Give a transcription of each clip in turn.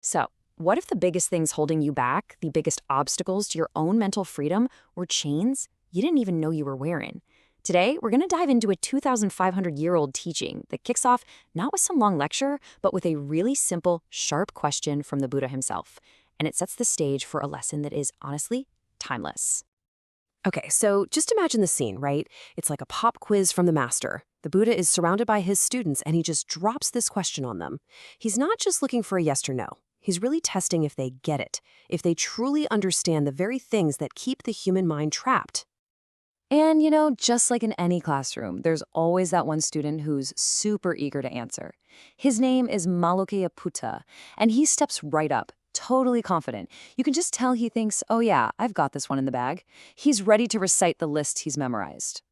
So, what if the biggest things holding you back, the biggest obstacles to your own mental freedom, were chains you didn't even know you were wearing? Today, we're going to dive into a 2,500-year-old teaching that kicks off not with some long lecture, but with a really simple, sharp question from the Buddha himself. And it sets the stage for a lesson that is, honestly, timeless. Okay, so just imagine the scene, right? It's like a pop quiz from the master. The Buddha is surrounded by his students and he just drops this question on them. He's not just looking for a yes or no. He's really testing if they get it, if they truly understand the very things that keep the human mind trapped. And, just like in any classroom, there's always that one student who's super eager to answer. His name is Mahāmālukyasutta, and he steps right up, totally confident. You can just tell he thinks, oh yeah, I've got this one in the bag. He's ready to recite the list he's memorized.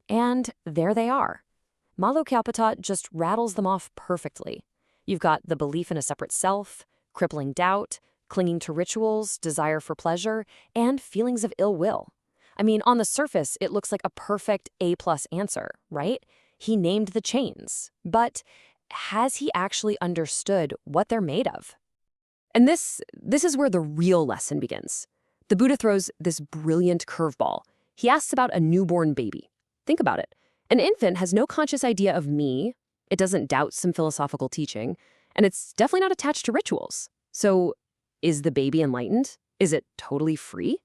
And there they are. Mahāmālukyasutta just rattles them off perfectly. You've got the belief in a separate self, crippling doubt, clinging to rituals, desire for pleasure, and feelings of ill will. I mean, on the surface, it looks like a perfect A-plus answer, right? He named the chains. But has he actually understood what they're made of? And this is where the real lesson begins. The Buddha throws this brilliant curveball. He asks about a newborn baby. Think about it. An infant has no conscious idea of me. It doesn't doubt some philosophical teaching. And it's definitely not attached to rituals. So, is the baby enlightened? Is it totally free?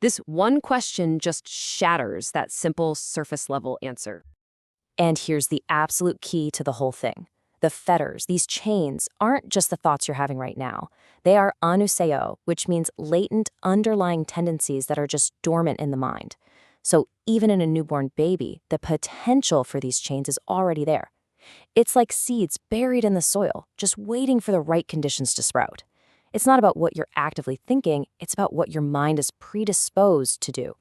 This one question just shatters that simple surface-level answer. And here's the absolute key to the whole thing. The fetters, these chains, aren't just the thoughts you're having right now. They are anusayo, which means latent, underlying tendencies that are just dormant in the mind. So even in a newborn baby, the potential for these chains is already there. It's like seeds buried in the soil, just waiting for the right conditions to sprout. It's not about what you're actively thinking, it's about what your mind is predisposed to do.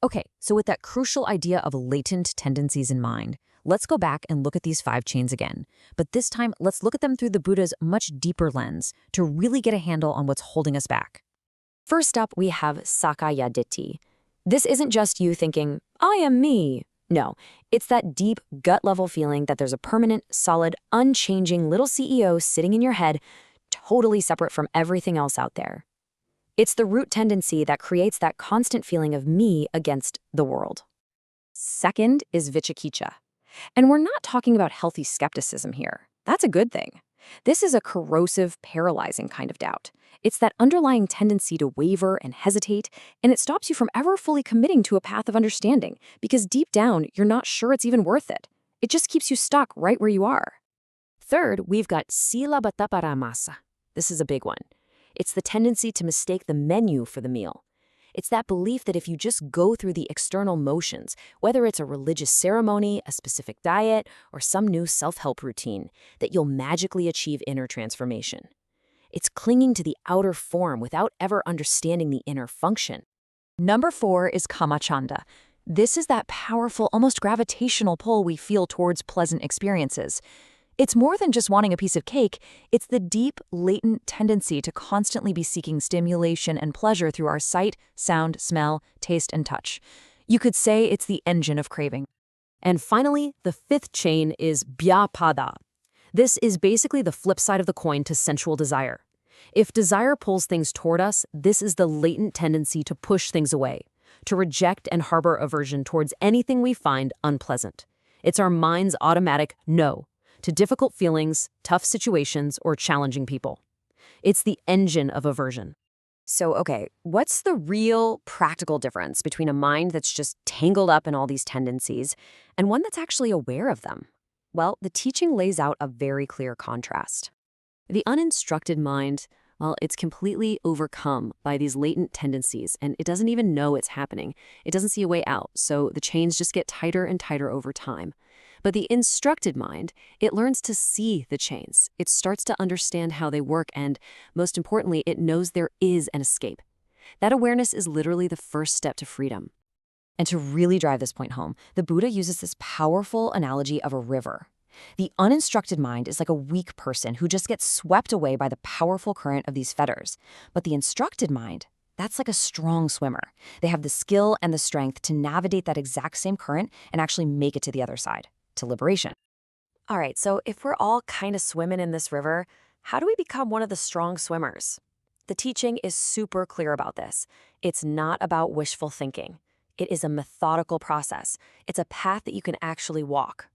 Okay, so with that crucial idea of latent tendencies in mind, let's go back and look at these 5 chains again. But this time, let's look at them through the Buddha's much deeper lens to really get a handle on what's holding us back. First up, we have Sakkaya Ditthi. This isn't just you thinking, I am me. No, it's that deep, gut-level feeling that there's a permanent, solid, unchanging little CEO sitting in your head, totally separate from everything else out there. It's the root tendency that creates that constant feeling of me against the world. Second is Vicikiccha. And we're not talking about healthy skepticism here. That's a good thing. This is a corrosive, paralyzing kind of doubt. It's that underlying tendency to waver and hesitate, and it stops you from ever fully committing to a path of understanding, because deep down, you're not sure it's even worth it. It just keeps you stuck right where you are. Third, we've got Silabbataparamasa. This is a big one. It's the tendency to mistake the menu for the meal. It's that belief that if you just go through the external motions, whether it's a religious ceremony, a specific diet, or some new self-help routine, that you'll magically achieve inner transformation. It's clinging to the outer form without ever understanding the inner function. Number 4 is Kamacchanda. This is that powerful, almost gravitational pull we feel towards pleasant experiences. It's more than just wanting a piece of cake, it's the deep, latent tendency to constantly be seeking stimulation and pleasure through our sight, sound, smell, taste, and touch. You could say it's the engine of craving. And finally, the 5th chain is Bhyapada. This is basically the flip side of the coin to sensual desire. If desire pulls things toward us, this is the latent tendency to push things away, to reject and harbor aversion towards anything we find unpleasant. It's our mind's automatic no to difficult feelings, tough situations, or challenging people. It's the engine of aversion. So, okay, what's the real practical difference between a mind that's just tangled up in all these tendencies and one that's actually aware of them? Well, the teaching lays out a very clear contrast. The uninstructed mind, well, it's completely overcome by these latent tendencies, and it doesn't even know it's happening. It doesn't see a way out, so the chains just get tighter and tighter over time. But the instructed mind, it learns to see the chains. It starts to understand how they work, and most importantly, it knows there is an escape. That awareness is literally the first step to freedom. And to really drive this point home, the Buddha uses this powerful analogy of a river. The uninstructed mind is like a weak person who just gets swept away by the powerful current of these fetters. But the instructed mind, that's like a strong swimmer. They have the skill and the strength to navigate that exact same current and actually make it to the other side, to liberation. All right, so if we're all kind of swimming in this river, How do we become one of the strong swimmers? The teaching is super clear about this. It's not about wishful thinking. It is a methodical process. It's a path that you can actually walk.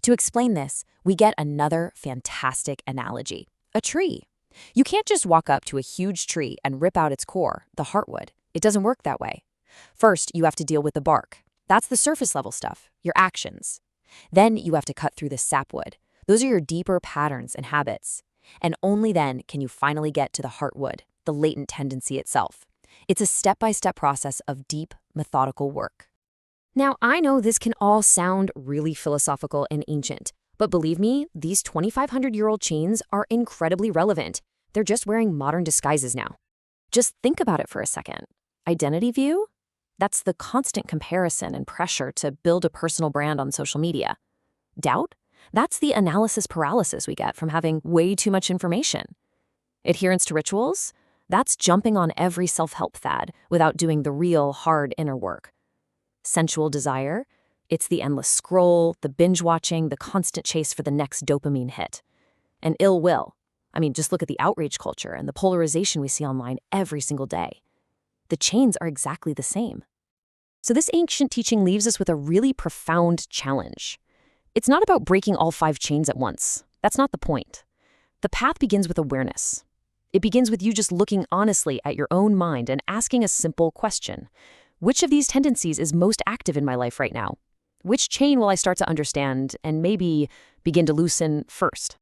To explain this, we get another fantastic analogy: a tree. You can't just walk up to a huge tree and rip out its core, the heartwood. It doesn't work that way. First, you have to deal with the bark. That's the surface level stuff, your actions. Then you have to cut through the sapwood. Those are your deeper patterns and habits. And only then can you finally get to the heartwood, the latent tendency itself. It's a step-by-step process of deep, methodical work. Now, I know this can all sound really philosophical and ancient, but believe me, these 2,500-year-old chains are incredibly relevant. They're just wearing modern disguises now. Just think about it for a second. Identity view? That's the constant comparison and pressure to build a personal brand on social media. Doubt? That's the analysis paralysis we get from having way too much information. Adherence to rituals? That's jumping on every self-help fad without doing the real, hard inner work. Sensual desire? It's the endless scroll, the binge-watching, the constant chase for the next dopamine hit. And ill will. I mean, just look at the outrage culture and the polarization we see online every single day. The chains are exactly the same. So this ancient teaching leaves us with a really profound challenge. It's not about breaking all 5 chains at once. That's not the point. The path begins with awareness. It begins with you just looking honestly at your own mind and asking a simple question. Which of these tendencies is most active in my life right now? Which chain will I start to understand and maybe begin to loosen first?